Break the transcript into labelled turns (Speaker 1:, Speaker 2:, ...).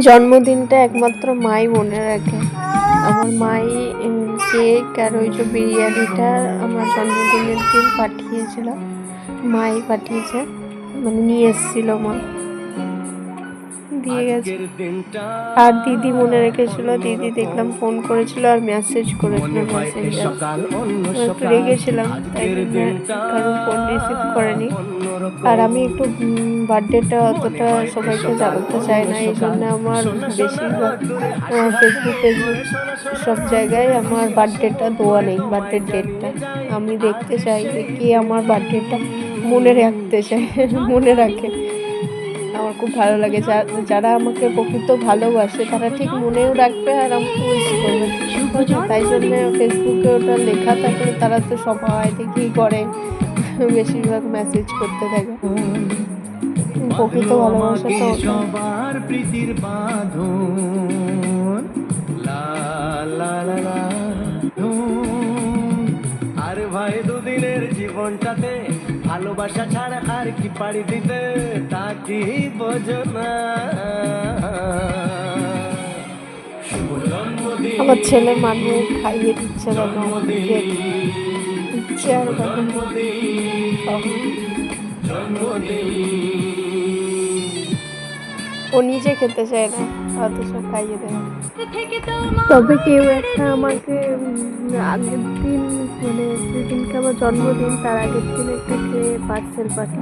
Speaker 1: জন্মদিনটা একমাত্র মাই মনে রাখে। আমার মাই কেক আর ওই যে বিরিয়ানিটা আমার জন্মদিনের দিন পাঠিয়েছিল, মাই পাঠিয়েছে, মানে নিয়ে এসেছিল মা, দিয়ে গেছে। আর দিদি মনে রেখেছিল, দিদি দেখলাম ফোন করেছিল আর মেসেজ করেছিল, মেসেঞ্জার একটু রেগেছিলাম তাই জন্য কারণ ফোন রিসিভ করেনি। আর আমি একটু বার্থডেটা অতটা সবাইকে জানাতে চাই না, এই জন্য আমার বেশিরভাগ ফেসবুক সব জায়গায় আমার বার্থডেটা দেওয়া নেই, বার্থডের ডেটটা। আমি দেখতে চাই যে কে আমার বার্থডেটা মনে রাখতে চায়, মনে রাখে। আমার খুব ভালো লাগে, যারা আমাকে প্রকৃত ভালোবাসে তারা ঠিক মনেও রাখবে আর আমাকে উইশ করবে। তাই জন্য ফেসবুকে ওটা লেখা থাকলে তারা তো সবাই দেখি করে, বেশিরভাগ মেসেজ করতে থাকে। প্রকৃত ভালোবাসাটা
Speaker 2: সবার প্রীতির বাঁধন, লা লা লা লা আর ভাই দুদিনের জীবনটাতে ভালোবাসা ছাড়া আর কি পাড়ি দিতে, তা কি বোঝো না।
Speaker 1: আমার ছেলে মানুষ খাইয়ে দিচ্ছে, ইচ্ছে আর ও নিজে খেতে চায় না, অথচ খাইয়ে দেয়। তবে কেউ একটা আমাকে আগের দিন, মানে যেদিনকে আমার জন্মদিন তার আগের দিন একটা পার্সেল পাঠায়।